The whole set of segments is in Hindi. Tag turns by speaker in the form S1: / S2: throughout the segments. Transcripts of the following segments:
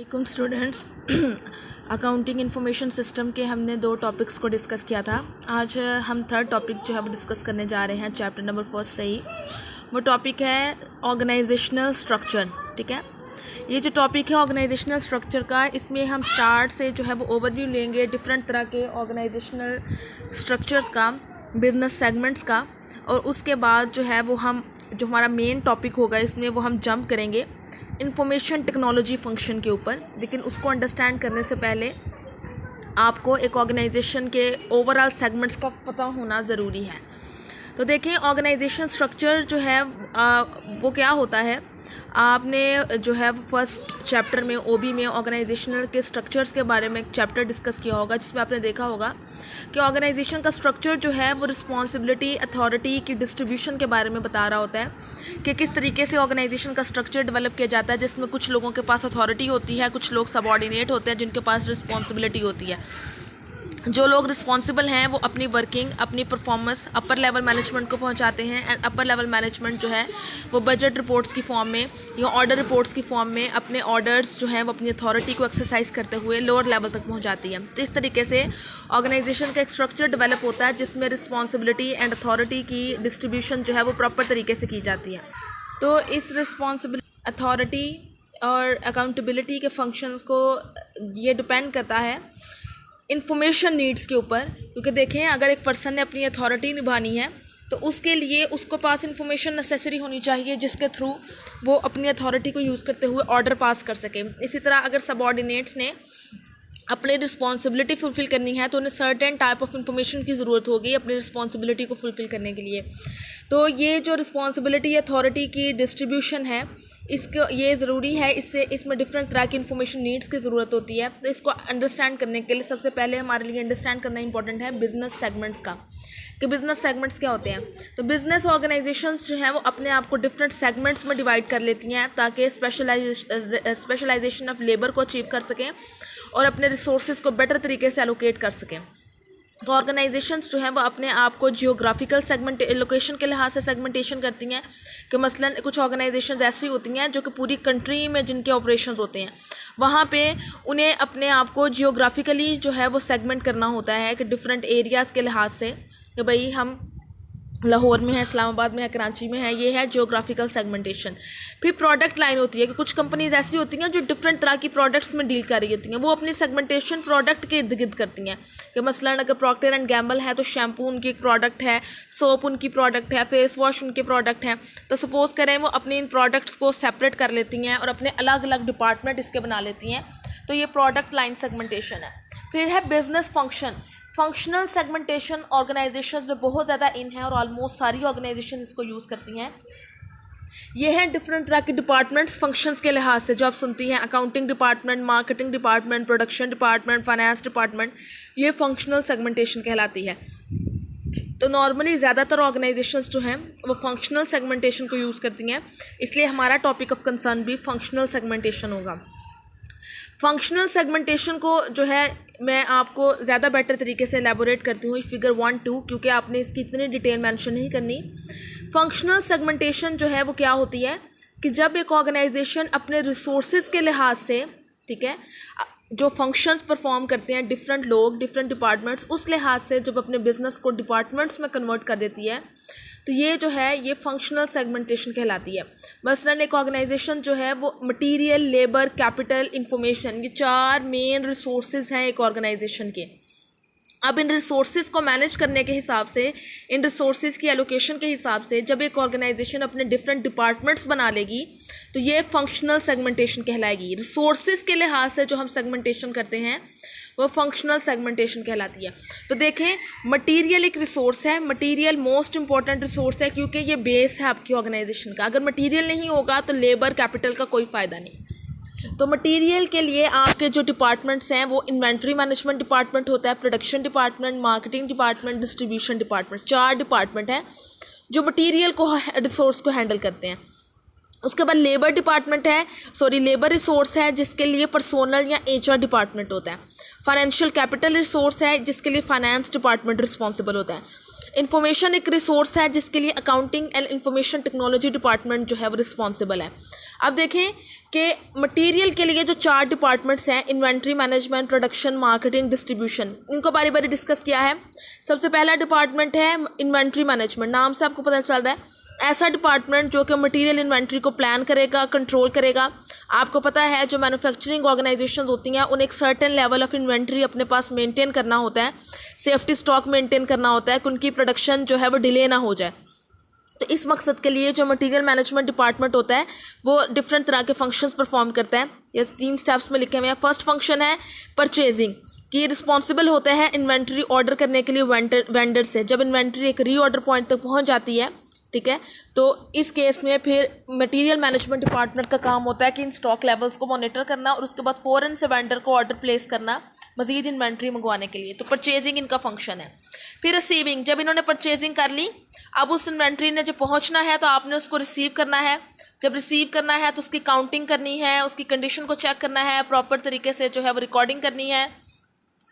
S1: वालेकुम स्टूडेंट्स। अकाउंटिंग इंफॉर्मेशन सिस्टम के हमने 2 टॉपिक्स को डिस्कस किया था। आज हम थर्ड टॉपिक जो है वो डिस्कस करने जा रहे हैं चैप्टर नंबर 1 से ही। वो टॉपिक है ऑर्गेनाइजेशनल स्ट्रक्चर। ठीक है, ये जो टॉपिक है ऑर्गेनाइजेशनल स्ट्रक्चर का, इसमें हम स्टार्ट से जो है वो ओवरव्यू लेंगे डिफरेंट तरह के ऑर्गेनाइजेशनल स्ट्रक्चर्स का, बिजनेस सेगमेंट्स का, और उसके बाद जो है वो हम जो हमारा मेन टॉपिक होगा इसमें वो हम जंप करेंगे इंफॉर्मेशन टेक्नोलॉजी फंक्शन के ऊपर। लेकिन उसको अंडरस्टैंड करने से पहले आपको एक ऑर्गेनाइजेशन के ओवरऑल सेगमेंट्स का पता होना ज़रूरी है। तो देखें, ऑर्गेनाइजेशन स्ट्रक्चर जो है वो क्या होता है। आपने जो है फर्स्ट चैप्टर में ओबी में ऑर्गेनाइजेशनल के स्ट्रक्चर्स के बारे में एक चैप्टर डिस्कस किया होगा, जिसमें आपने देखा होगा कि ऑर्गेनाइजेशन का स्ट्रक्चर जो है वो रिस्पॉन्सिबिलिटी अथॉरिटी की डिस्ट्रीब्यूशन के बारे में बता रहा होता है कि किस तरीके से ऑर्गेनाइजेशन का स्ट्रक्चर डेवलप किया जाता है, जिसमें कुछ लोगों के पास अथॉरिटी होती है, कुछ लोग सबऑर्डिनेट होते हैं जिनके पास रिस्पॉन्सिबिलिटी होती है। जो लोग रिस्पॉन्सिबल हैं वो अपनी वर्किंग, अपनी परफॉर्मेंस अपर लेवल मैनेजमेंट को पहुंचाते हैं, एंड अपर लेवल मैनेजमेंट जो है वो बजट रिपोर्ट्स की फॉर्म में या ऑर्डर रिपोर्ट्स की फॉर्म में अपने ऑर्डर्स जो है वो अपनी अथॉरिटी को एक्सरसाइज करते हुए लोअर लेवल तक पहुंचाती है। तो इस तरीके से ऑर्गेनाइजेशन का एक स्ट्रक्चर डेवलप होता है जिसमें रिस्पॉन्सिबिलिटी एंड अथॉरिटी की डिस्ट्रीब्यूशन जो है वो प्रॉपर तरीके से की जाती है। तो इस रिस्पॉन्सिबिलिटी, अथॉरिटी और अकाउंटेबिलिटी के फंक्शंस को ये डिपेंड करता है इंफॉर्मेशन नीड्स के ऊपर। क्योंकि देखें, अगर एक पर्सन ने अपनी अथॉरिटी निभानी है तो उसके लिए उसको पास इंफॉर्मेशन नेसेसरी होनी चाहिए जिसके थ्रू वो अपनी अथॉरिटी को यूज़ करते हुए ऑर्डर पास कर सके। इसी तरह अगर सबऑर्डिनेट्स ने अपनी रिस्पॉन्सिबिलिटी फुलफ़िल करनी है तो उन्हें सर्टेन टाइप ऑफ इंफॉर्मेशन की ज़रूरत होगी अपनी रिस्पॉन्सिबिलिटी को फुलफ़िल करने के लिए। तो ये जो रिस्पॉन्सिबिलिटी अथॉरिटी की डिस्ट्रीब्यूशन है, इसको ये ज़रूरी है, इसमें डिफरेंट तरह की इंफॉर्मेशन नीड्स की ज़रूरत होती है। तो इसको अंडरस्टैंड करने के लिए सबसे पहले हमारे लिए अंडरस्टैंड करना इंपॉर्टेंट है बिज़नेस सेगमेंट्स का, कि बिज़नेस सेगमेंट्स क्या होते हैं। तो बिज़नेस ऑर्गेनाइजेशंस जो हैं वो अपने आप को डिफरेंट सेगमेंट्स में डिवाइड कर लेती हैं ताकि स्पेशलाइजेशन ऑफ लेबर को अचीव कर सकें और अपने रिसोर्सेज को बेटर तरीके से एलोकेट कर सकें। तो ऑर्गेनाइजेशंस जो हैं वो अपने आप को जियोग्राफिकल सेगमेंट लोकेशन के लिहाज से सेगमेंटेशन करती हैं, कि मसलन कुछ ऑर्गेनाइजेशंस ऐसी होती हैं जो कि पूरी कंट्री में जिनके ऑपरेशंस होते हैं, वहाँ पे उन्हें अपने आप को जियोग्राफिकली जो है वो सेगमेंट करना होता है कि डिफरेंट एरियाज़ के लिहाज से, कि भाई हम लाहौर में है, इस्लामाबाद में है, कराची में है, ये है जियोग्राफिकल सेगमेंटेशन। फिर प्रोडक्ट लाइन होती है कि कुछ कंपनीज ऐसी होती हैं जो डिफरेंट तरह की प्रोडक्ट्स में डील कर रही होती हैं, वो अपनी सेगमेंटेशन प्रोडक्ट के इर्द गिर्द करती हैं। कि मसलन अगर प्रॉक्टर एंड गैम्बल है तो शैम्पू उनकी एक प्रोडक्ट है, सोप उनकी प्रोडक्ट है, फेस वॉश उनके प्रोडक्ट हैं। तो सपोज़ करें वो अपने इन प्रोडक्ट्स को सेपरेट कर लेती हैं और अपने अलग अलग डिपार्टमेंट इसके बना लेती हैं। तो ये प्रोडक्ट लाइन सेगमेंटेशन है। फिर है बिजनेस फंक्शनल सेगमेंटेशन। ऑर्गेनाइजेशंस में बहुत ज़्यादा इन है और ऑलमोस्ट सारी ऑर्गेनाइजेशन इसको यूज़ करती हैं। ये है डिफरेंट तरह के डिपार्टमेंट्स फंक्शंस के लिहाज से जो आप सुनती हैं, accounting department, marketing department, production department, finance department, ये फंक्शनल सेगमेंटेशन कहलाती है। तो नॉर्मली ज़्यादातर ऑर्गेनाइजेशंस जो हैं वो फंक्शनल सेगमेंटेशन को यूज़ करती हैं, इसलिए हमारा टॉपिक ऑफ कंसर्न भी फंक्शनल सेगमेंटेशन होगा। फंक्शनल सेगमेंटेशन को जो है मैं आपको ज़्यादा बेटर तरीके से एलैबोरेट करती हूँ फिगर 1-2, क्योंकि आपने इसकी इतनी डिटेल मेंशन नहीं करनी। फंक्शनल सेगमेंटेशन जो है वो क्या होती है कि जब एक ऑर्गेनाइजेशन अपने रिसोर्सेज के लिहाज से, ठीक है, जो फंक्शंस परफॉर्म करते हैं डिफरेंट लोग, डिफरेंट डिपार्टमेंट्स, उस लिहाज से जब अपने बिजनेस को डिपार्टमेंट्स में कन्वर्ट कर देती है, तो ये जो है ये फंक्शनल सेगमेंटेशन कहलाती है। मसलन एक ऑर्गेनाइजेशन जो है वो मटेरियल, लेबर, कैपिटल, इंफॉर्मेशन, ये 4 मेन रिसोर्सेज हैं एक ऑर्गेनाइजेशन के। अब इन रिसोर्सेज को मैनेज करने के हिसाब से, इन रिसोर्सेज की एलोकेशन के हिसाब से जब एक ऑर्गेनाइजेशन अपने डिफरेंट डिपार्टमेंट्स बना लेगी तो ये फंक्शनल सेगमेंटेशन कहलाएगी। रिसोर्सेज के लिहाज से जो हम सेगमेंटेशन करते हैं वो फंक्शनल सेगमेंटेशन कहलाती है। तो देखें, मटेरियल एक रिसोर्स है, मटेरियल मोस्ट इंपॉर्टेंट रिसोर्स है क्योंकि ये बेस है आपकी ऑर्गेनाइजेशन का। अगर मटेरियल नहीं होगा तो लेबर, कैपिटल का कोई फ़ायदा नहीं। तो मटेरियल के लिए आपके जो डिपार्टमेंट्स हैं वो इन्वेंट्री मैनेजमेंट डिपार्टमेंट होता है, production department, marketing department, distribution department, 4 department हैं जो मटेरियल को, रिसोर्स को हैंडल करते हैं। उसके बाद लेबर डिपार्टमेंट है, लेबर रिसोर्स है जिसके लिए पर्सोनल या HR डिपार्टमेंट होता है। फाइनेंशियल कैपिटल रिसोर्स है जिसके लिए फाइनेंस डिपार्टमेंट रिस्पॉन्सिबल होता है। इन्फॉर्मेशन एक रिसोर्स है जिसके लिए accounting and information technology department जो है वो रिस्पॉन्सिबल है। अब देखें कि मटेरियल के लिए जो 4 डिपार्टमेंट्स हैं, inventory management, production, marketing, distribution, इनको बारी बारी डिस्कस किया है। सबसे पहला डिपार्टमेंट है इन्वेंट्री मैनेजमेंट। नाम से आपको पता चल रहा है ऐसा डिपार्टमेंट जो कि मटेरियल इन्वेंट्री को प्लान करेगा, कंट्रोल करेगा। आपको पता है जो मैन्युफैक्चरिंग ऑर्गेनाइजेशंस होती हैं उन्हें एक सर्टेन लेवल ऑफ इन्वेंट्री अपने पास मेंटेन करना होता है, सेफ्टी स्टॉक मेंटेन करना होता है कि उनकी प्रोडक्शन जो है वो डिले ना हो जाए। तो इस मकसद के लिए जो मटेरियल मैनेजमेंट डिपार्टमेंट होता है वो डिफरेंट तरह के फंक्शंस परफॉर्म करता है। ये 3 स्टेप्स में लिखे हुए हैं। फर्स्ट फंक्शन है परचेजिंग, कि ये रिस्पॉन्सिबल होता है इन्वेंट्री ऑर्डर करने के लिए वेंडर से। जब इन्वेंट्री एक रीऑर्डर पॉइंट तक पहुंच जाती है, ठीक है, तो इस केस में फिर मटेरियल मैनेजमेंट डिपार्टमेंट का काम होता है कि इन स्टॉक लेवल्स को मॉनिटर करना और उसके बाद फ़ौरन से वेंडर को ऑर्डर प्लेस करना मज़ीद इन्वेंट्री मंगवाने के लिए। तो परचेजिंग इनका फंक्शन है। फिर रिसीविंग, जब इन्होंने परचेजिंग कर ली, अब उस इन्वेंट्री ने जब पहुंचना है तो आपने उसको रिसीव करना है। जब रिसीव करना है तो उसकी काउंटिंग करनी है, उसकी कंडीशन को चेक करना है, प्रॉपर तरीके से जो है वो रिकॉर्डिंग करनी है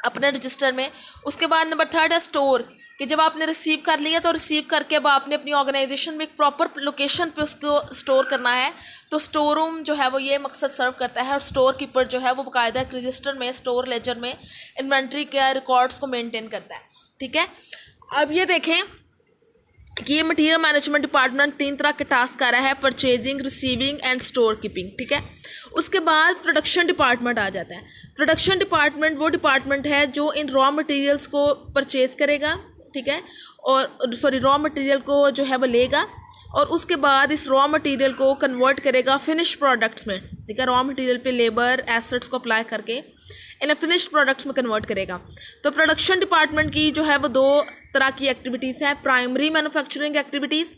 S1: अपने रजिस्टर में। उसके बाद नंबर 3 है स्टोर, कि जब आपने रिसीव कर लिया तो रिसीव करके अब आपने अपनी ऑर्गेनाइजेशन में एक प्रॉपर लोकेशन पे उसको स्टोर करना है। तो स्टोर रूम जो है वो ये मकसद सर्व करता है और स्टोर कीपर जो है वो बाकायदा एक रजिस्टर में, स्टोर लेजर में इन्वेंट्री के रिकॉर्ड्स को मेंटेन करता है। ठीक है, अब ये देखें कि ये मटेरियल मैनेजमेंट डिपार्टमेंट 3 तरह के टास्क कर रहा है, purchasing, receiving end store keeping. ठीक है, उसके बाद प्रोडक्शन डिपार्टमेंट आ जाता है। प्रोडक्शन डिपार्टमेंट वो डिपार्टमेंट है जो इन रॉ मटेरियल्स को परचेज करेगा, ठीक है, और रॉ मटेरियल को जो है वो लेगा और उसके बाद इस रॉ मटेरियल को कन्वर्ट करेगा फिनिश प्रोडक्ट्स में। ठीक है, रॉ मटेरियल पे लेबर एसेट्स को अप्लाई करके इन फिनिश्ड प्रोडक्ट्स में कन्वर्ट करेगा। तो प्रोडक्शन डिपार्टमेंट की जो है वो 2 तरह की एक्टिविटीज़ हैं, primary manufacturing activities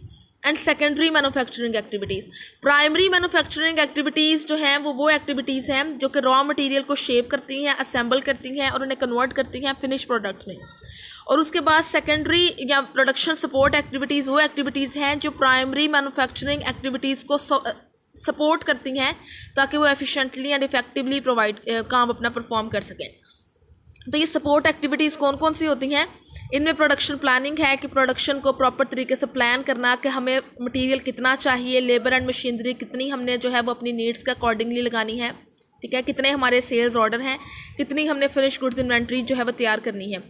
S1: and secondary manufacturing activities. Primary manufacturing activities जो हैं वो एक्टिविटीज़ हैं जो कि रॉ मटेरियल को शेप करती हैं, असेंबल करती हैं और उन्हें कन्वर्ट करती हैं फिनिश प्रोडक्ट्स में। और उसके बाद सेकेंडरी या प्रोडक्शन सपोर्ट एक्टिविटीज़ वो एक्टिविटीज़ हैं जो प्राइमरी मैन्युफैक्चरिंग एक्टिविटीज़ को सपोर्ट करती हैं ताकि वो एफिशिएंटली एंड इफेक्टिवली काम अपना परफॉर्म कर सकें। तो ये सपोर्ट एक्टिविटीज़ कौन कौन सी होती हैं? इनमें प्रोडक्शन प्लानिंग है कि प्रोडक्शन को प्रॉपर तरीके से प्लान करना कि हमें मटेरियल कितना चाहिए, लेबर एंड मशीनरी कितनी हमने जो है वो अपनी नीड्स के अकॉर्डिंगली लगानी है। ठीक है, कितने हमारे सेल्स ऑर्डर हैं, कितनी हमने फिनिश गुड्स इन्वेंट्री जो है वो तैयार करनी है।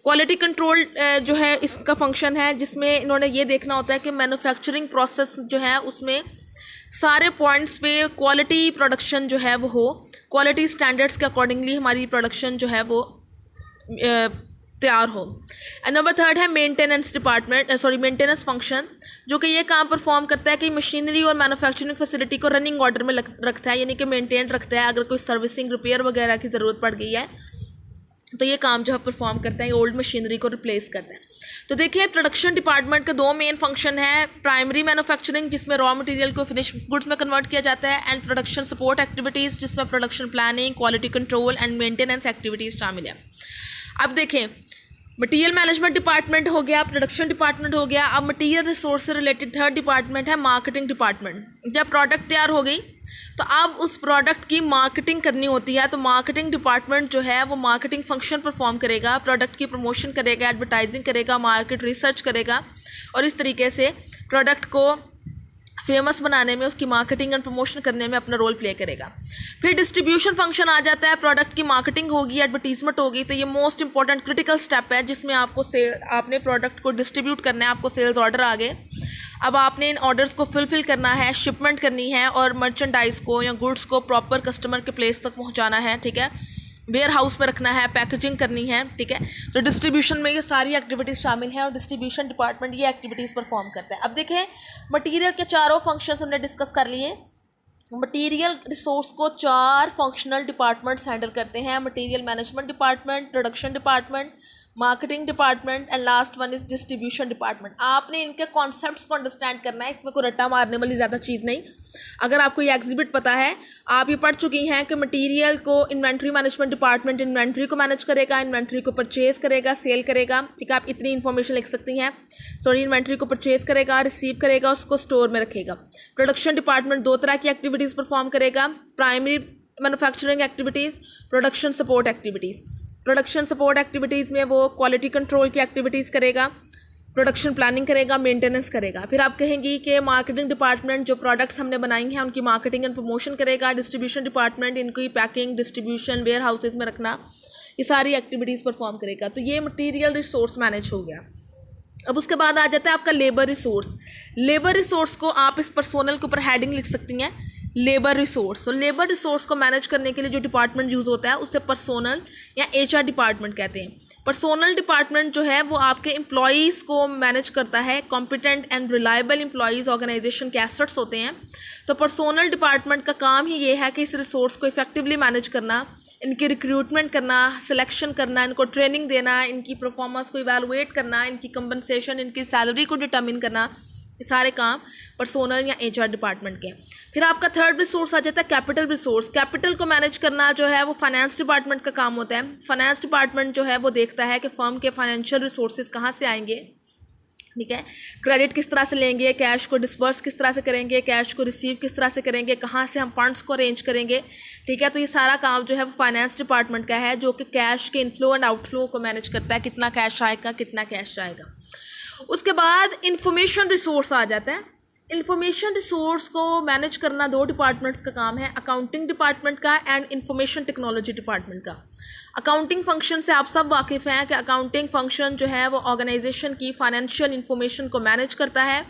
S1: क्वालिटी कंट्रोल जो है इसका फंक्शन है जिसमें इन्होंने ये देखना होता है कि मैन्युफैक्चरिंग प्रोसेस जो है उसमें सारे पॉइंट्स पे क्वालिटी प्रोडक्शन जो है वो हो, क्वालिटी स्टैंडर्ड्स के अकॉर्डिंगली हमारी प्रोडक्शन जो है वो तैयार हो। एंड नंबर 3 है मेंटेनेंस फंक्शन, जो कि ये काम परफॉर्म करता है कि मशीनरी और मैन्युफैक्चरिंग फैसिलिटी को रनिंग ऑर्डर में रखता है, यानी कि मेंटेन रखता है। अगर कोई सर्विसिंग रिपेयर वगैरह की ज़रूरत पड़ गई है तो ये काम जो है परफॉर्म करता है, ओल्ड मशीनरी को रिप्लेस करता है। तो देखिए प्रोडक्शन डिपार्टमेंट के 2 मेन फंक्शन है, प्राइमरी मैन्युफैक्चरिंग जिसमें रॉ मटेरियल को फिनिश गुड्स में कन्वर्ट किया जाता है, एंड प्रोडक्शन सपोर्ट एक्टिविटीज़ जिसमें production planning, quality control and maintenance activities शामिल है। अब देखें मटेरियल मैनेजमेंट डिपार्टमेंट हो गया, प्रोडक्शन डिपार्टमेंट हो गया। अब मटेरियल रिसोर्स से रिलेटेड 3rd डिपार्टमेंट है मार्केटिंग डिपार्टमेंट। जब प्रोडक्ट तैयार हो गई तो अब उस प्रोडक्ट की मार्केटिंग करनी होती है, तो मार्केटिंग डिपार्टमेंट जो है वो मार्केटिंग फंक्शन परफॉर्म करेगा, प्रोडक्ट की प्रमोशन करेगा, एडवर्टाइजिंग करेगा, मार्केट रिसर्च करेगा और इस तरीके से प्रोडक्ट को फेमस बनाने में, उसकी मार्केटिंग एंड प्रमोशन करने में अपना रोल प्ले करेगा। फिर डिस्ट्रीब्यूशन फंक्शन आ जाता है, प्रोडक्ट की मार्केटिंग होगी, एडवर्टीजमेंट होगी, तो ये मोस्ट इंपॉर्टेंट क्रिटिकल स्टेप है जिसमें आपने प्रोडक्ट को डिस्ट्रीब्यूट करना है, आपको सेल्स ऑर्डर आ गए, अब आपने इन ऑर्डर्स को फुलफ़िल करना है, शिपमेंट करनी है और मर्चेंडाइज को या गुड्स को प्रॉपर कस्टमर के प्लेस तक पहुंचाना है। ठीक है, वेयर हाउस में रखना है, पैकेजिंग करनी है। ठीक है, तो डिस्ट्रीब्यूशन में ये सारी एक्टिविटीज़ शामिल हैं और डिस्ट्रीब्यूशन डिपार्टमेंट ये एक्टिविटीज़ परफॉर्म करता है। अब देखें मटेरियल के 4 फंक्शंस हमने डिस्कस कर लिए। मटेरियल रिसोर्स को 4 फंक्शनल डिपार्टमेंट्स हैंडल करते हैं, material management department, production department, marketing department and last one is distribution department. आपने इनके कॉन्सेप्ट्स को अंडरस्टैंड करना है, इसमें कोई रट्टा मारने वाली ज़्यादा चीज़ नहीं। अगर आपको ये एग्जिबिट पता है, आप ये पढ़ चुकी हैं कि मटेरियल को इन्वेंट्री मैनेजमेंट डिपार्टमेंट इन्वेंट्री को मैनेज करेगा, इन्वेंट्री को परचेज़ करेगा, सेल करेगा। ठीक है, आप इतनी इन्फॉर्मेशन लिख सकती हैं। इन्वेंट्री को परचेज़ करेगा, रिसीव करेगा, उसको स्टोर में रखेगा। प्रोडक्शन डिपार्टमेंट 2 तरह की एक्टिविटीज़ परफॉर्म करेगा, primary manufacturing activities, production support activities. Production support activities में वो क्वालिटी कंट्रोल की एक्टिविटीज़ करेगा, प्रोडक्शन प्लानिंग करेगा, मेंटेनेंस करेगा। फिर आप कहेंगी कि मार्केटिंग डिपार्टमेंट जो प्रोडक्ट्स हमने बनाई हैं उनकी मार्केटिंग एंड प्रमोशन करेगा। डिस्ट्रीब्यूशन डिपार्टमेंट इनकी पैकिंग, डिस्ट्रीब्यूशन, वेयर हाउसेज में रखना, ये सारी एक्टिविटीज़ परफॉर्म करेगा। तो ये मटीरियल रिसोर्स मैनेज हो गया। अब उसके बाद आ जाता है आपका लेबर रिसोर्स। लेबर रिसोर्स को आप इस पर्सोनल के ऊपर हेडिंग लिख सकती हैं, लेबर रिसोर्स। तो लेबर रिसोर्स को मैनेज करने के लिए जो डिपार्टमेंट यूज़ होता है उसे पर्सोनल या HR डिपार्टमेंट कहते हैं। पर्सोनल डिपार्टमेंट जो है वो आपके एम्प्लॉयज़ को मैनेज करता है। Competent and reliable employees organisation के एसेट्स होते हैं। तो पर्सोनल डिपार्टमेंट का काम ही ये है कि इस रिसोर्स को इफेक्टिवली मैनेज करना, इनकी रिक्रूटमेंट करना, सिलेक्शन करना, इनको ट्रेनिंग देना, इनकी परफॉर्मेंस को इवैल्यूएट करना, इनकी कंपनसेशन, इनकी सैलरी को डिटर्मिन करना, ये सारे काम पर्सोनल या HR डिपार्टमेंट के। फिर आपका थर्ड रिसोर्स आ जाता है कैपिटल रिसोर्स। कैपिटल को मैनेज करना जो है वो फाइनेंस डिपार्टमेंट का काम होता है। फाइनेंस डिपार्टमेंट जो है वो देखता है कि फर्म के फाइनेंशियल रिसोर्सेज कहाँ से आएंगे, ठीक है, क्रेडिट किस तरह से लेंगे, कैश को डिस्पर्स किस तरह से करेंगे, कैश को रिसीव किस तरह से करेंगे, कहाँ से हम फंड्स को अरेंज करेंगे, ठीक है। तो ये सारा काम जो है वो फाइनेंस डिपार्टमेंट का है, जो कि कैश के इनफ्लो एंड आउटफ्लो को मैनेज करता है, कितना कैश आएगा, कितना कैश जाएगा। उसके बाद इंफॉर्मेशन रिसोर्स आ जाता है। इंफॉर्मेशन रिसोर्स को मैनेज करना दो डिपार्टमेंट्स का काम है, अकाउंटिंग डिपार्टमेंट का एंड इंफॉर्मेशन टेक्नोलॉजी डिपार्टमेंट का। अकाउंटिंग फंक्शन से आप सब वाकिफ़ हैं कि अकाउंटिंग फंक्शन जो है वो ऑर्गेनाइजेशन की फाइनेंशियल इंफॉर्मेशन को मैनेज करता है।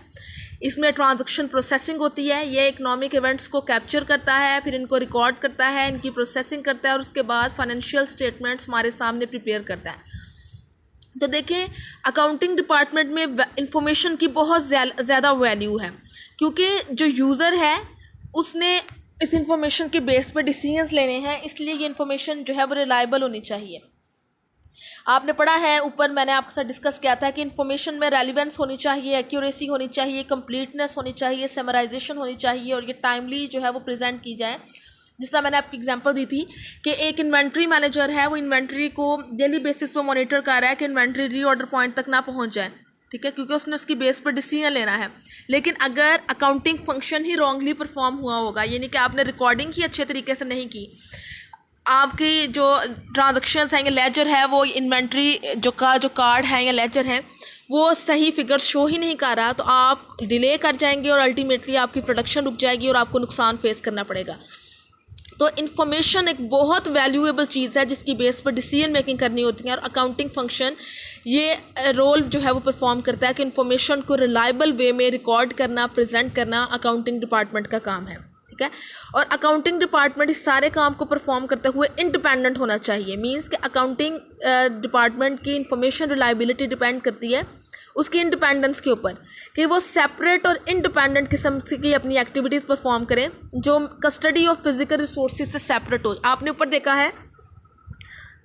S1: इसमें ट्रांजैक्शन प्रोसेसिंग होती है, ये इकोनॉमिक इवेंट्स को कैप्चर करता है, फिर इनको रिकॉर्ड करता है, इनकी प्रोसेसिंग करता है और उसके बाद फाइनेंशियल स्टेटमेंट्स हमारे सामने प्रिपेयर करता है। तो देखें अकाउंटिंग डिपार्टमेंट में इंफॉर्मेशन की बहुत ज़्यादा वैल्यू है, क्योंकि जो यूज़र है उसने इस इंफॉर्मेशन के बेस पर डिसीजंस लेने हैं, इसलिए ये इन्फॉर्मेशन जो है वो रिलायबल होनी चाहिए। आपने पढ़ा है ऊपर, मैंने आपके साथ डिस्कस किया था कि इन्फॉर्मेशन में रेलिवेंस होनी चाहिए, एक्यूरेसी होनी चाहिए, कंप्लीटनेस होनी चाहिए, समराइजेशन होनी चाहिए और ये टाइमली जो है वो प्रेजेंट की जाए। जिस तरह मैंने आपकी एग्जांपल दी थी कि एक इन्वेंट्री मैनेजर है, वो इन्वेंट्री को डेली बेसिस पर मॉनिटर कर रहा है कि इन्वेंट्री रीऑर्डर पॉइंट तक ना पहुंच जाए, ठीक है, क्योंकि उसने उसकी बेस पर डिसीजन लेना है। लेकिन अगर अकाउंटिंग फंक्शन ही रॉन्गली परफॉर्म हुआ होगा, यानी कि आपने रिकॉर्डिंग ही अच्छे तरीके से नहीं की, आपकी जो ट्रांजेक्शन्स हैं, लेजर है, वो इन्वेंट्री जो कार्ड है या लेजर है वो सही फिगर शो ही नहीं कर रहा, तो आप डिले कर जाएंगे और अल्टीमेटली आपकी प्रोडक्शन रुक जाएगी और आपको नुकसान फेस करना पड़ेगा। तो इन्फॉर्मेशन एक बहुत वैल्यूएबल चीज़ है जिसकी बेस पर डिसीजन मेकिंग करनी होती है और अकाउंटिंग फंक्शन ये रोल जो है वो परफॉर्म करता है कि इन्फॉर्मेशन को रिलायबल वे में रिकॉर्ड करना, प्रेजेंट करना अकाउंटिंग डिपार्टमेंट का काम है, ठीक है। और अकाउंटिंग डिपार्टमेंट इस सारे काम को परफॉर्म करते हुए इंडिपेंडेंट होना चाहिए। मींस कि अकाउंटिंग डिपार्टमेंट की इंफॉर्मेशन रिलायबिलिटी डिपेंड करती है उसकी इंडिपेंडेंस के ऊपर, कि वो सेपरेट और इंडिपेंडेंट किस्म की अपनी एक्टिविटीज़ परफॉर्म करें जो कस्टडी ऑफ फिजिकल रिसोर्सेज से सेपरेट हो। आपने ऊपर देखा है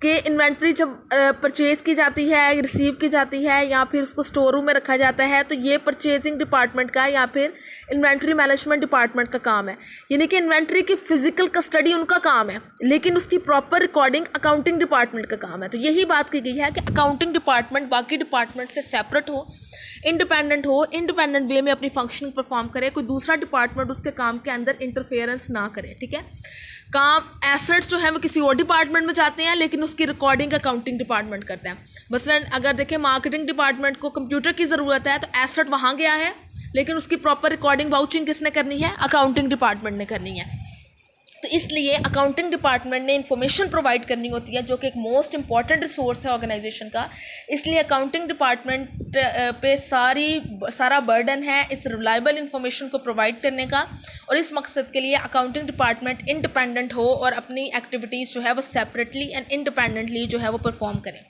S1: कि इन्वेंट्री जब परचेज़ की जाती है, रिसीव की जाती है या फिर उसको स्टोर रूम में रखा जाता है, तो ये परचेजिंग डिपार्टमेंट का या फिर इन्वेंट्री मैनेजमेंट डिपार्टमेंट का काम है। यानी कि इन्वेंट्री की फ़िज़िकल कस्टडी उनका काम है, लेकिन उसकी प्रॉपर रिकॉर्डिंग अकाउंटिंग डिपार्टमेंट का काम है। तो यही बात की गई है कि अकाउंटिंग डिपार्टमेंट बाकी डिपार्टमेंट से सेपरेट हो, इंडिपेंडेंट वे में अपनी फंक्शनिंग परफॉर्म करे, कोई दूसरा डिपार्टमेंट उसके काम के अंदर इंटरफेरेंस ना करे, ठीक है। काम एसेट्स जो है वो किसी और डिपार्टमेंट में जाते हैं, लेकिन उसकी रिकॉर्डिंग अकाउंटिंग डिपार्टमेंट करता है। मसलन अगर देखें मार्केटिंग डिपार्टमेंट को कंप्यूटर की ज़रूरत है, तो एसेट वहाँ गया है, लेकिन उसकी प्रॉपर रिकॉर्डिंग वाउचिंग किसने करनी है? अकाउंटिंग डिपार्टमेंट ने करनी है। तो इसलिए अकाउंटिंग डिपार्टमेंट ने इंफॉर्मेशन प्रोवाइड करनी होती है, जो कि एक मोस्ट इंपॉर्टेंट रिसोर्स है ऑर्गेनाइजेशन का। इसलिए अकाउंटिंग डिपार्टमेंट पे सारा बर्डन है इस रिलायबल इंफॉर्मेशन को प्रोवाइड करने का, और इस मकसद के लिए अकाउंटिंग डिपार्टमेंट इंडिपेंडेंट हो और अपनी एक्टिविटीज़ जो है वो सेपरेटली एंड इंडिपेंडेंटली जो है वो परफॉर्म करें।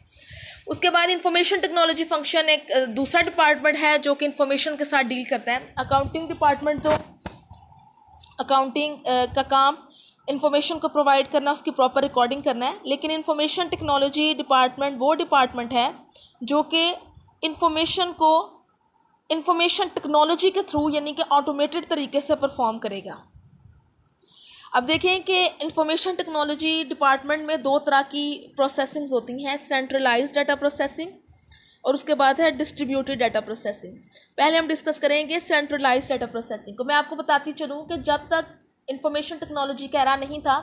S1: उसके बाद इंफॉर्मेशन टेक्नोलॉजी फंक्शन एक दूसरा डिपार्टमेंट है जो कि इंफॉर्मेशन के साथ डील करता है। अकाउंटिंग डिपार्टमेंट तो अकाउंटिंग का काम इन्फॉर्मेशन को प्रोवाइड करना, उसकी प्रॉपर रिकॉर्डिंग करना है, लेकिन इंफॉर्मेशन टेक्नोलॉजी डिपार्टमेंट वो डिपार्टमेंट है जो कि इंफॉर्मेशन को इंफॉर्मेशन टेक्नोलॉजी के थ्रू यानी कि ऑटोमेटेड तरीके से परफॉर्म करेगा। अब देखें कि इंफॉर्मेशन टेक्नोलॉजी डिपार्टमेंट में दो तरह की प्रोसेसिंग्स होती हैं, सेंट्रलाइज्ड डाटा प्रोसेसिंग और उसके बाद है डिस्ट्रीब्यूटेड डाटा प्रोसेसिंग। पहले हम डिस्कस करेंगे सेंट्रलाइज्ड डाटा प्रोसेसिंग को। मैं आपको बताती चलूँ कि जब तक इंफॉर्मेशन टेक्नोलॉजी का एरा नहीं था,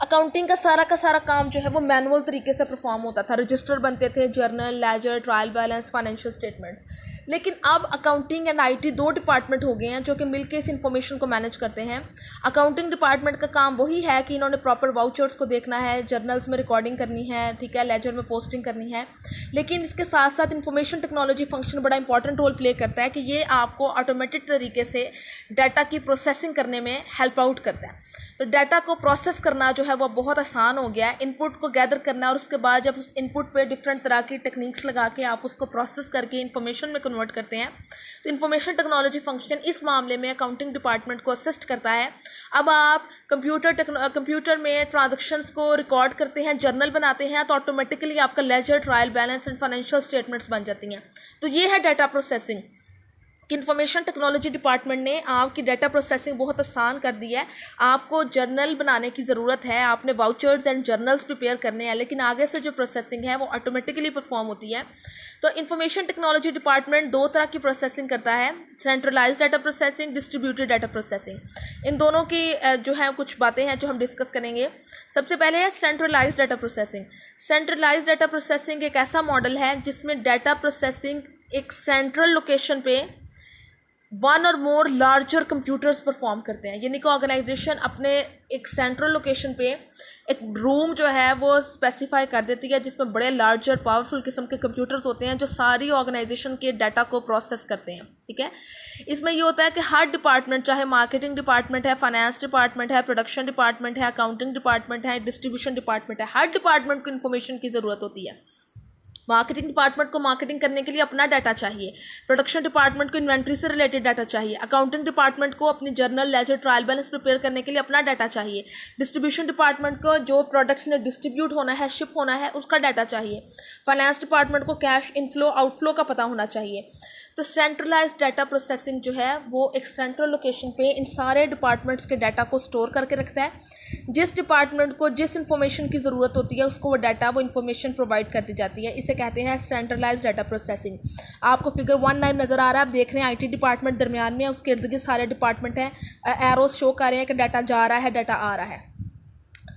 S1: अकाउंटिंग का सारा काम जो है वो मैनुअल तरीके से परफॉर्म होता था। रजिस्टर बनते थे, journal, ledger, trial balance, financial statements. लेकिन अब अकाउंटिंग एंड आईटी दो डिपार्टमेंट हो गए हैं जो कि मिलकर इस इंफॉर्मेशन को मैनेज करते हैं। अकाउंटिंग डिपार्टमेंट का काम वही है कि इन्होंने प्रॉपर वाउचर्स को देखना है, जर्नल्स में रिकॉर्डिंग करनी है, ठीक है, लेजर में पोस्टिंग करनी है। लेकिन इसके साथ साथ इंफॉर्मेशन टेक्नोलॉजी फंक्शन बड़ा इंपॉर्टेंट रोल प्ले करता है कि ये आपको ऑटोमेटिक तरीके से डाटा की प्रोसेसिंग करने में हेल्प आउट करता है। तो डाटा को प्रोसेस करना जो है वो बहुत आसान हो गया है। इनपुट को गैदर करना और उसके बाद जब उस इनपुट पे डिफरेंट तरह की टेक्निक्स लगा के आप उसको प्रोसेस करके इंफॉर्मेशन में कन्वर्ट करते हैं। तो इंफॉर्मेशन टेक्नोलॉजी फंक्शन इस मामले में अकाउंटिंग डिपार्टमेंट को असिस्ट करता है। अब आप कंप्यूटर में ट्रांजैक्शंस को रिकॉर्ड करते हैं, जर्नल बनाते हैं, तो ऑटोमेटिकली आपका ledger, trial balance and financial statements बन जाती हैं। तो ये है data processing. Information technology department ने आपकी डाटा प्रोसेसिंग बहुत आसान कर दी है। आपको जर्नल बनाने की ज़रूरत है, आपने वाउचर्स एंड जर्नल्स प्रिपेयर करने हैं, लेकिन आगे से जो प्रोसेसिंग है वो ऑटोमेटिकली परफॉर्म होती है। तो इंफॉर्मेशन टेक्नोलॉजी डिपार्टमेंट दो तरह की प्रोसेसिंग करता है, centralized data processing, distributed data processing. इन दोनों की जो है कुछ बातें हैं जो हम डिस्कस करेंगे। सबसे पहले है centralized data processing. Centralised data processing एक ऐसा मॉडल है जिसमें डाटा प्रोसेसिंग एक सेंट्रल लोकेशन पे वन और मोर लार्जर कंप्यूटर्स परफॉर्म करते हैं। यानी कि ऑर्गेनाइजेशन अपने एक सेंट्रल लोकेशन पे एक रूम जो है वो स्पेसिफाई कर देती है जिसमें बड़े लार्जर पावरफुल किस्म के कंप्यूटर्स होते हैं जो सारी ऑर्गेनाइजेशन के डाटा को प्रोसेस करते हैं। ठीक है, इसमें ये होता है कि हर डिपार्टमेंट, चाहे मार्केटिंग डिपार्टमेंट है, फाइनेंस डिपार्टमेंट है, प्रोडक्शन डिपार्टमेंट है, अकाउंटिंग डिपार्टमेंट है, डिस्ट्रीब्यूशन डिपार्टमेंट है, हर डिपार्टमेंट को इन्फॉर्मेशन की ज़रूरत होती है। मार्केटिंग डिपार्टमेंट को मार्केटिंग करने के लिए अपना डाटा चाहिए, प्रोडक्शन डिपार्टमेंट को इन्वेंट्री से रिलेटेड डाटा चाहिए, अकाउंटिंग डिपार्टमेंट को अपनी journal, ledger, trial balance prepare करने के लिए अपना डाटा चाहिए, डिस्ट्रीब्यूशन डिपार्टमेंट को जो प्रोडक्ट्स ने डिस्ट्रीब्यूट होना है, शिप होना है, उसका डाटा चाहिए, फाइनेंस डिपार्टमेंट को कैश इनफ्लो आउटफ्लो का पता होना चाहिए। तो सेंट्रलाइज्ड डाटा प्रोसेसिंग जो है वो एक सेंट्रल लोकेशन पे इन सारे डिपार्टमेंट्स के डाटा को स्टोर करके रखता है। जिस डिपार्टमेंट को जिस इंफॉर्मेशन की ज़रूरत होती है उसको वो डाटा, वो इन्फॉर्मेशन प्रोवाइड कर दी जाती है। इसे कहते हैं सेंट्रलाइज्ड डाटा प्रोसेसिंग। आपको फिगर 19 नज़र आ रहा है, आप देख रहे हैं आईटी डिपार्टमेंट दरमियान में है, उसके इर्द गिर्द सारे डिपार्टमेंट हैं, एरोस शो कर रहे हैं कि डाटा जा रहा है, डाटा आ रहा है।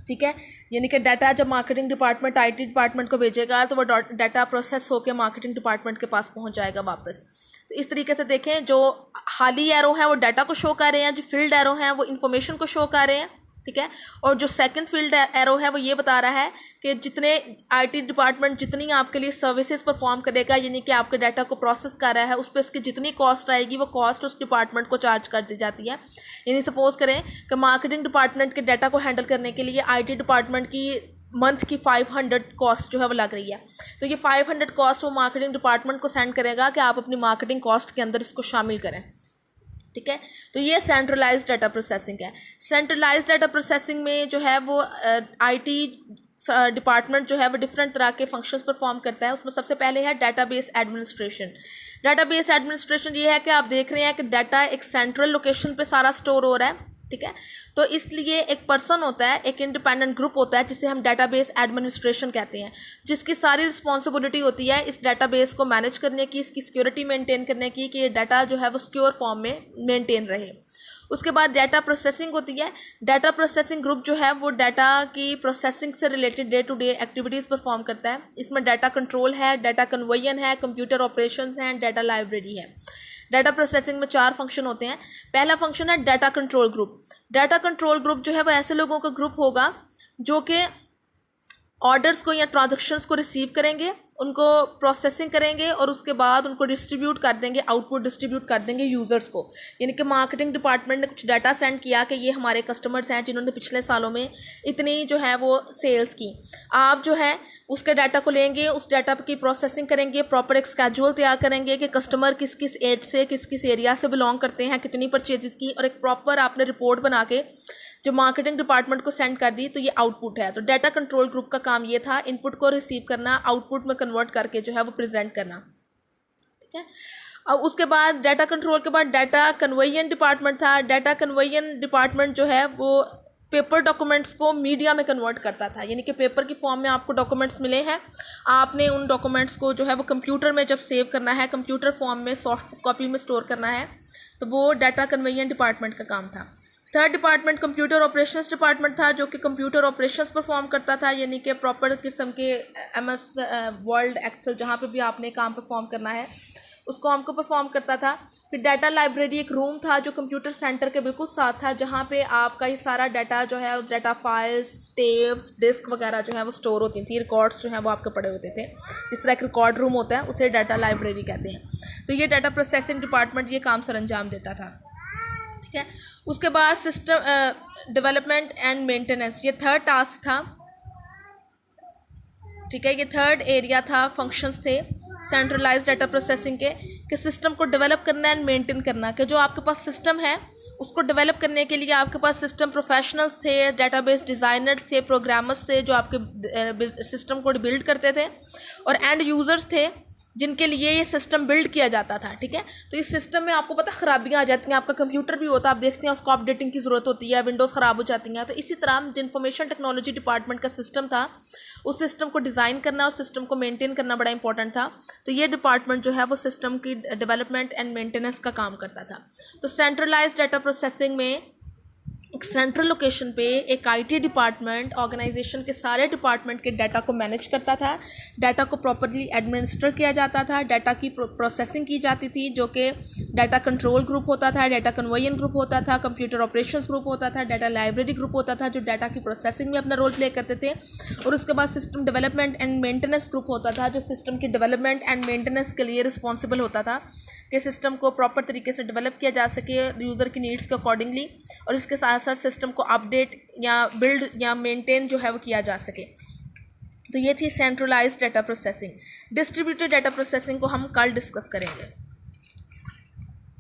S1: ठीक है, यानी कि डाटा जब मार्केटिंग डिपार्टमेंट आईटी डिपार्टमेंट को भेजेगा तो वो डाटा प्रोसेस होकर मार्केटिंग डिपार्टमेंट के पास पहुंच जाएगा वापस। तो इस तरीके से देखें, जो खाली एरो हैं वो डाटा को शो कर रहे हैं, जो फील्ड एरो हैं वो इन्फॉर्मेशन को शो कर रहे हैं। ठीक है, और जो सेकंड फील्ड एरो है वो ये बता रहा है कि जितने आईटी डिपार्टमेंट जितनी आपके लिए सर्विसेज परफॉर्म करेगा, यानी कि आपके डाटा को प्रोसेस कर रहा है, उस पर उसकी जितनी कॉस्ट आएगी वो कॉस्ट उस डिपार्टमेंट को चार्ज कर दी जाती है। यानी सपोज करें कि मार्केटिंग डिपार्टमेंट के डाटा को हैंडल करने के लिए आईटी डिपार्टमेंट की मंथ की 500 कॉस्ट जो है वो लग रही है, तो ये 500 कॉस्ट वो मार्केटिंग डिपार्टमेंट को सेंड करेगा कि आप अपनी मार्केटिंग कॉस्ट के अंदर इसको शामिल करें। ठीक है, तो ये सेंट्रलाइज्ड डाटा प्रोसेसिंग है। सेंट्रलाइज्ड डाटा प्रोसेसिंग में जो है वो आईटी डिपार्टमेंट जो है वो डिफरेंट तरह के फंक्शंस परफॉर्म करता है। उसमें सबसे पहले है डाटाबेस एडमिनिस्ट्रेशन। डाटाबेस एडमिनिस्ट्रेशन ये है कि आप देख रहे हैं कि डाटा एक सेंट्रल लोकेशन पे सारा स्टोर हो रहा है। ठीक है, तो इसलिए एक पर्सन होता है, एक इंडिपेंडेंट ग्रुप होता है जिसे हम डाटाबेस एडमिनिस्ट्रेशन कहते हैं, जिसकी सारी रिस्पॉन्सिबिलिटी होती है इस डाटाबेस को मैनेज करने की, इसकी सिक्योरिटी मेंटेन करने की, कि ये डाटा जो है वो सिक्योर फॉर्म में मेंटेन रहे। उसके बाद डाटा प्रोसेसिंग होती है। डाटा प्रोसेसिंग ग्रुप जो है वो डाटा की प्रोसेसिंग से related day to day activities perform करता है। इसमें डाटा कंट्रोल है, डाटा कन्वर्जन है, कंप्यूटर ऑपरेशंस हैं, डाटा लाइब्रेरी है। डाटा प्रोसेसिंग में 4 फंक्शन होते हैं। पहला फंक्शन है data control group. Data control group जो है वो ऐसे लोगों का ग्रुप होगा जो कि ऑर्डर्स को या ट्रांजैक्शंस को रिसीव करेंगे, उनको प्रोसेसिंग करेंगे और उसके बाद उनको डिस्ट्रीब्यूट कर देंगे, आउटपुट डिस्ट्रीब्यूट कर देंगे यूज़र्स को। यानी कि मार्केटिंग डिपार्टमेंट ने कुछ डाटा सेंड किया कि ये हमारे कस्टमर्स हैं जिन्होंने पिछले सालों में इतनी जो है वो सेल्स की। आप जो है उसके डाटा को लेंगे, उस डाटा की प्रोसेसिंग करेंगे, प्रॉपर एक स्केड्यूल तैयार करेंगे कि कस्टमर किस किस एज से, किस किस एरिया से बिलोंग करते हैं, कितनी परचेजेस की, और एक प्रॉपर आपने रिपोर्ट बना के जो मार्केटिंग डिपार्टमेंट को सेंड कर दी। तो ये आउटपुट है। तो डाटा कंट्रोल ग्रुप का काम ये था, इनपुट को रिसीव करना, आउटपुट में कन्वर्ट करके जो है वो प्रेजेंट करना। ठीक है, अब उसके बाद डाटा कंट्रोल के बाद डाटा कन्वर्जन डिपार्टमेंट था। डाटा कन्वर्जन डिपार्टमेंट जो है वो पेपर डॉक्यूमेंट्स को मीडिया में कन्वर्ट करता था। यानी कि पेपर की फॉर्म में आपको डॉक्यूमेंट्स मिले हैं, आपने उन डॉक्यूमेंट्स को जो है वो कंप्यूटर में जब सेव करना है, कंप्यूटर फॉर्म में सॉफ्ट कॉपी में स्टोर करना है, तो वो डाटा कन्वर्जन डिपार्टमेंट का काम था। Third department computer operations department था, जो कि कंप्यूटर ऑपरेशंस परफॉर्म करता था। यानी कि प्रॉपर किस्म के MS वर्ड, एक्सेल, जहाँ पे भी आपने काम परफॉर्म करना है उसको हमको परफॉर्म करता था। फिर डाटा लाइब्रेरी एक रूम था जो कंप्यूटर सेंटर के बिल्कुल साथ था, जहाँ पे आपका ये सारा डाटा जो है, डाटा फाइल्स, टेप्स, डिस्क वगैरह जो है वो स्टोर होती थी, रिकॉर्ड्स जो हैं वो आपके पड़े होते थे। जिस तरह एक रिकॉर्ड रूम होता है उसे डाटा लाइब्रेरी कहते हैं। तो ये डाटा प्रोसेसिंग डिपार्टमेंट ये काम सर अंजाम देता था, ठीक है। उसके बाद सिस्टम डेवलपमेंट एंड मेंटेनेंस, ये थर्ड टास्क था, ठीक है। ये थर्ड एरिया था, फंक्शंस थे सेंट्रलाइज डाटा प्रोसेसिंग के, कि सिस्टम को डेवलप करना एंड मेंटेन करना, कि जो आपके पास सिस्टम है उसको डेवलप करने के लिए आपके पास सिस्टम प्रोफेशनल्स थे, डाटाबेस डिज़ाइनर्स थे, प्रोग्रामर्स थे जो आपके सिस्टम को बिल्ड करते थे, और एंड यूज़र्स थे जिनके लिए ये सिस्टम बिल्ड किया जाता था, ठीक है। तो इस सिस्टम में आपको पता ख़राबियाँ आ जाती हैं, आपका कंप्यूटर भी होता है, आप देखते हैं उसको अपडेटिंग की ज़रूरत होती है, विंडोज़ ख़राब हो जाती हैं। तो इसी तरह जो इंफॉर्मेशन टेक्नोलॉजी डिपार्टमेंट का सिस्टम था, उस सिस्टम को डिज़ाइन करना और सिस्टम को मेंटेन करना बड़ा इंपॉर्टेंट था। तो ये डिपार्टमेंट जो है वो सिस्टम की डेवलपमेंट एंड मेंटेनेंस का काम करता था। तो सेंट्रलाइज्ड डाटा प्रोसेसिंग में एक सेंट्रल लोकेशन पे एक आईटी डिपार्टमेंट ऑर्गेनाइजेशन के सारे डिपार्टमेंट के डाटा को मैनेज करता था, डाटा को प्रॉपर्ली एडमिनिस्टर किया जाता था, डाटा की प्रोसेसिंग की जाती थी, जो कि डाटा कंट्रोल ग्रुप होता था, डाटा कन्वर्जन ग्रुप होता था, कंप्यूटर ऑपरेशंस ग्रुप होता था, डाटा लाइब्रेरी ग्रुप होता था जो डाटा की प्रोसेसिंग में अपना रोल प्ले करते थे, और उसके बाद system development and maintenance group होता था जो सिस्टम की डेवलपमेंट एंड मेंटेनेंस के लिए रिस्पॉन्सिबल होता था, कि सिस्टम को प्रॉपर तरीके से डेवलप किया जा सके यूज़र की नीड्स के अकॉर्डिंगली, और इसके साथ साथ सिस्टम को अपडेट या बिल्ड या मेंटेन जो है वो किया जा सके। तो ये थी centralised data processing. Distributed data processing को हम कल डिस्कस करेंगे।